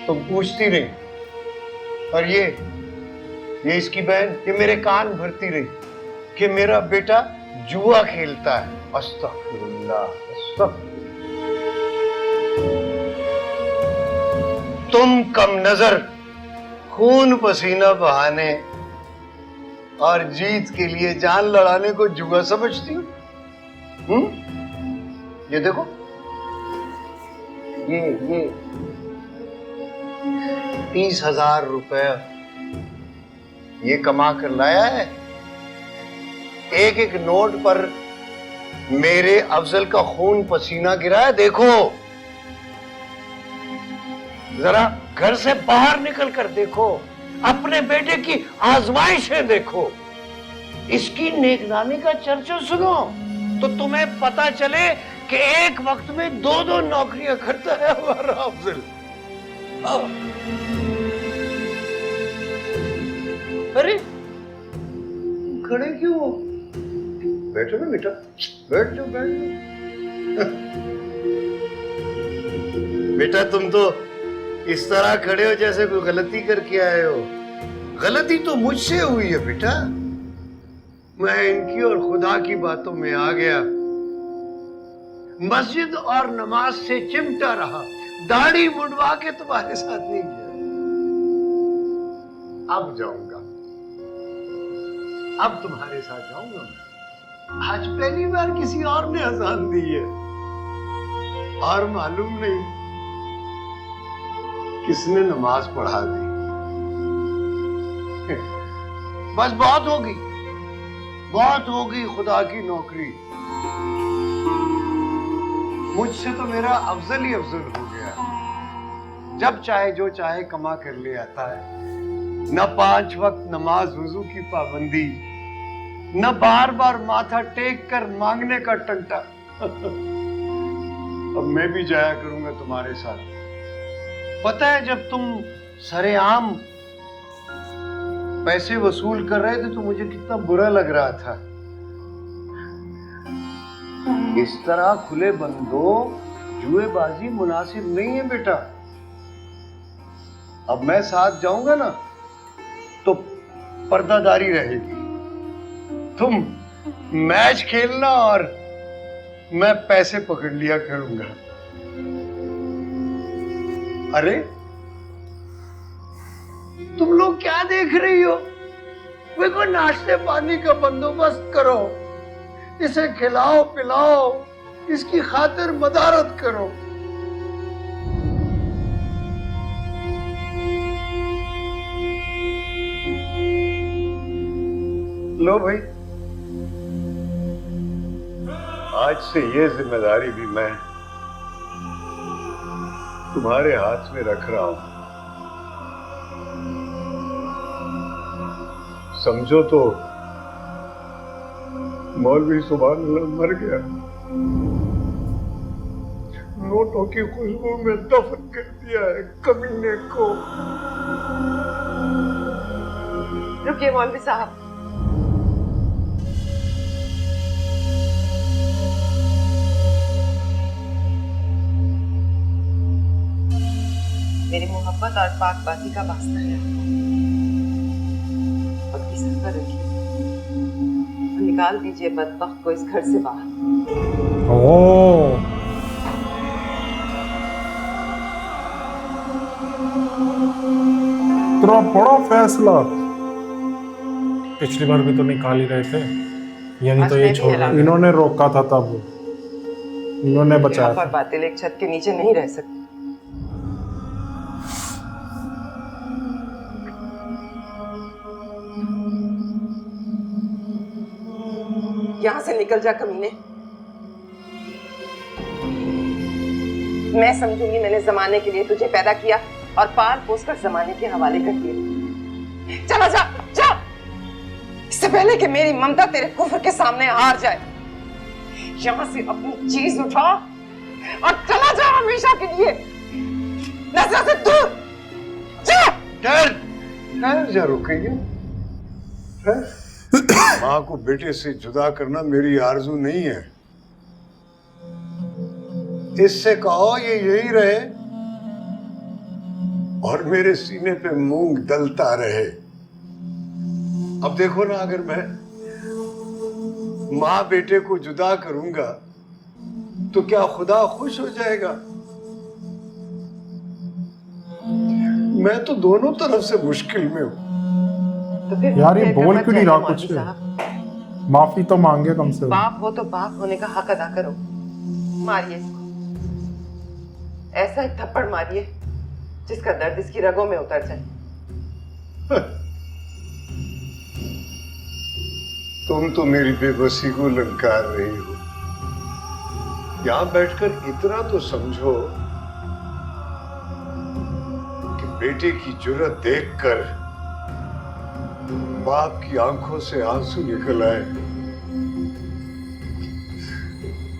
तुम पूछती रही। और ये इसकी बहन, ये मेरे कान भरती रही कि मेरा बेटा जुआ खेलता है। अस्तगफिरुल्लाह, तुम कम नजर खून पसीना बहाने और जीत के लिए जान लड़ाने को जुआ समझती हो? ये देखो, ये 30,000 रुपए ये कमा कर लाया है। एक एक नोट पर मेरे अफजल का खून पसीना गिरा है। देखो, जरा घर से बाहर निकल कर देखो, अपने बेटे की आजमाइशें देखो, इसकी नेकनामी का चर्चा सुनो, तो तुम्हें पता चले कि एक वक्त में 2-2 नौकरियां करता है हमारा अफजल। अरे खड़े क्यों हो? बैठो ना बेटा, बैठ जाओ, बैठ जाओ। बेटा तुम तो इस तरह खड़े हो जैसे कोई गलती करके आए हो। गलती तो मुझसे हुई है बेटा, मैं इनकी और खुदा की बातों में आ गया, मस्जिद और नमाज से चिमटा रहा, दाढ़ी मुंडवा के तुम्हारे साथ नहीं गया। अब जाऊंगा, अब तुम्हारे साथ जाऊंगा मैं। आज पहली बार किसी और ने अजान दी है और मालूम नहीं किसने नमाज पढ़ा दी। बस बहुत होगी, बहुत होगी खुदा की नौकरी। मुझसे तो मेरा अफजल ही अफजल हो गया। जब चाहे जो चाहे कमा कर ले आता है। न 5 वक्त नमाज वुजू की पाबंदी, न बार बार माथा टेक कर मांगने का टंटा। अब मैं भी जाया करूंगा तुम्हारे साथ। पता है जब तुम सरेआम पैसे वसूल कर रहे थे तो मुझे कितना बुरा लग रहा था। इस तरह खुले बंदो जुएबाजी मुनासिब नहीं है बेटा। अब मैं साथ जाऊंगा ना तो पर्दादारी रहेगी। तुम मैच खेलना और मैं पैसे पकड़ लिया करूंगा। अरे तुम लोग क्या देख रही हो? वे को नाश्ते पानी का बंदोबस्त करो, इसे खिलाओ पिलाओ, इसकी खातिर मदारत करो। लो भाई, आज से ये जिम्मेदारी भी मैं तुम्हारे हाथ में रख रहा हूं। समझो तो मौलवी सुभान अल्लाह मर गया, नोटों की खुशबू में दफन कर दिया है कमीने को। रुकिए मौलवी साहब, मेरी मोहब्बत और पाकबाजी का वास्ता है, अपनी सर पर रखिए, निकाल दीजिए बदबख्त को इस घर से बाहर। ओह, इतना बड़ा फैसला। पिछली बार भी तो निकाल ही रहे थे, यानी आज तो ये मैं भी छोड़ ऐलान इन्होंने रोका था तब, इन्होंने बचाया और था। बातिल एक छत के नीचे नहीं रह सकती। यहां से निकल जा कमीने। मैं समझूंगी मैंने जमाने के लिए तुझे पैदा किया और पाल पोस कर जमाने के हवाले कर दिया। चला जा, जा, इससे पहले कि मेरी ममता तेरे कुफ्र के सामने हार जाए। यहां से अपनी चीज उठा और चला जा हमेशा के लिए, नजर से दूर जा। ठहर जा, रुकेंगे। माँ को बेटे से जुदा करना मेरी आरजू नहीं है। इससे कहो ये यही रहे, और मेरे सीने पे मूंग दलता रहे। अब देखो ना, अगर मैं माँ बेटे को जुदा करूंगा तो क्या खुदा खुश हो जाएगा? मैं तो दोनों तरफ से मुश्किल में हूं। तो फिर यार ये कहकर बोल मत क्यों नहीं जाइए रहा मौलवी कुछ? साहब। माफी तो मांगे कम से कम। बाप हो तो बाप होने का हक अदा करो। मारिए इसको, ऐसा एक थप्पड़ मारिए जिसका दर्द इसकी रगों में उतर जाए। तुम तो मेरी बेबसी को ललकार रही हो। यहां बैठकर इतना तो समझो कि बेटे की जुर्रत देखकर बाप की आंखों से आंसू निकल आए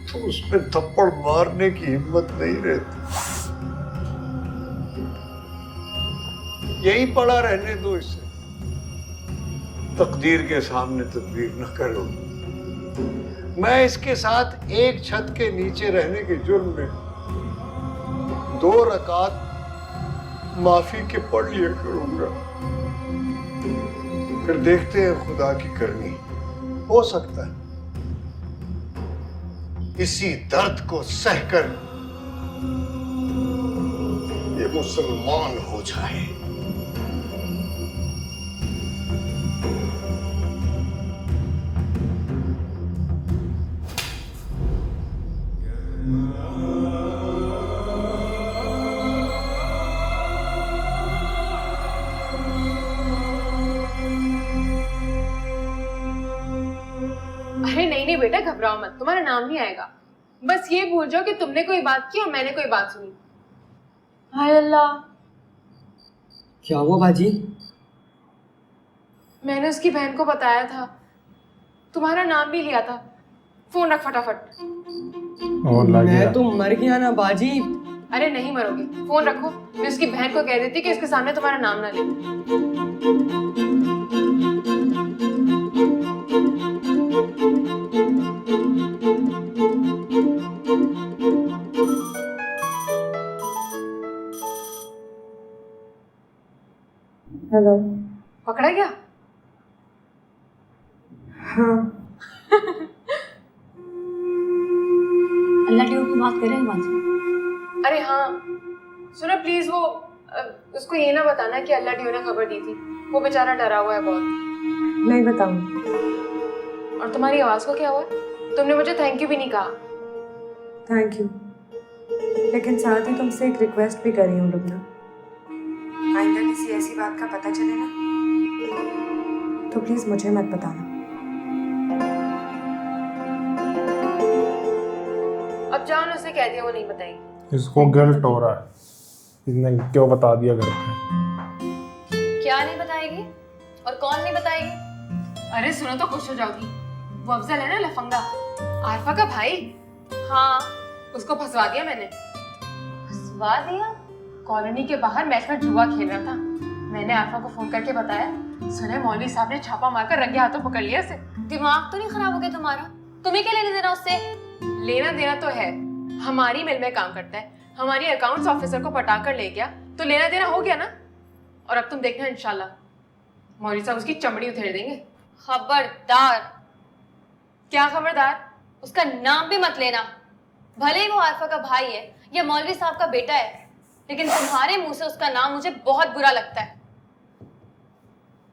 तो उसमें थप्पड़ मारने की हिम्मत नहीं रहती। यही पड़ा रहने दो इसे। तकदीर के सामने तदबीर न करो। मैं इसके साथ एक छत के नीचे रहने के जुर्म में 2 रकात माफी के पढ़ लिया करूंगा। फिर देखते हैं खुदा की करनी। हो सकता है इसी दर्द को सहकर ये मुसलमान हो जाए। अरे नहीं नहीं बेटा, घबराओ मत, तुम्हारा नाम नहीं आएगा। बस ये भूल जाओ कि तुमने कोई बात की और मैंने कोई बात सुनी। हाय अल्लाह, क्या हुआ बाजी? मैंने उसकी बहन को बताया था, तुम्हारा नाम भी लिया था। फोन रख फटाफट। और लग गया। मैं तो मर गया ना बाजी। अरे नहीं मरोगे, फोन रखो। मैं उसकी बहन को कह देती कि उसके सामने तुम्हारा नाम ना ले। हेलो। पकड़ा गया? हाँ। अल्लाह ड्यू की बात कर रहे हैं बाजी? अरे हाँ सुनो प्लीज, वो उसको ये ना बताना कि अल्लाह ड्यू ने खबर दी थी। वो बेचारा डरा हुआ है बहुत। नहीं बताऊंगी। और तुम्हारी आवाज को क्या हुआ? तुमने मुझे थैंक यू भी नहीं कहा। थैंक यू, लेकिन साथ ही तुमसे एक रिक्वेस्ट भी कर रही हूँ लुबना। आइंदा किसी ऐसी बात का पता चले ना तो प्लीज मुझे मत बताना। अब जाओ ना, उसे कह दिया वो नहीं बताएगी। इसको गिल्ट हो रहा है, इसने क्यों बता दिया घर पे। क्या नहीं बताएगी और कौन नहीं बताएगी? अरे सुनो तो खुश हो जाओगी। वो अफजल है ना, लफंगा, आरफा का भाई। हाँ, उसको फंसवा दिया मैंने। फंसवा दिया? कॉलोनी के बाहर मैच में जुआ खेल रहा था। मैंने आरफा को फोन करके बताया। सुने मौलवी साहब ने छापा मारकर रंगे हाथों पकड़ लिया उसे। दिमाग तो नहीं खराब हो गया तुम्हारा? तुम्हें क्या लेने देना उससे? लेना देना तो है, हमारी मिल में काम करता है, हमारी अकाउंट्स ऑफिसर को पटा कर ले गया तो लेना देना हो गया ना। और अब तुम देखना इंशाल्लाह मौलवी साहब उसकी चमड़ी उधेड़ देंगे। खबरदार। क्या खबरदार? उसका नाम भी मत लेना। भले ही वो आरफा का भाई है या मौलवी साहब का बेटा है, लेकिन तुम्हारे मुंह से उसका नाम मुझे बहुत बुरा लगता है।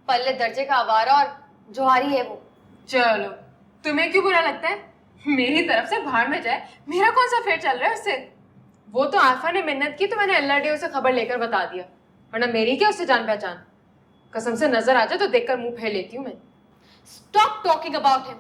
पल्ले दर्जे का आवारा और जोहारी है वो। चलो, तुम्हें क्यों बुरा लगता है? मेरी तरफ से भाड़ में जाए, मेरा कौन सा फेर चल रहा है उससे? वो तो आरफा ने मिन्नत की तो मैंने अल्लाह डी से खबर लेकर बता दिया, वरना मेरी क्या उससे जान पहचान। कसम से नजर आ जाए तो देखकर मुंह फेर लेती हूँ मैं। Stop talking about him.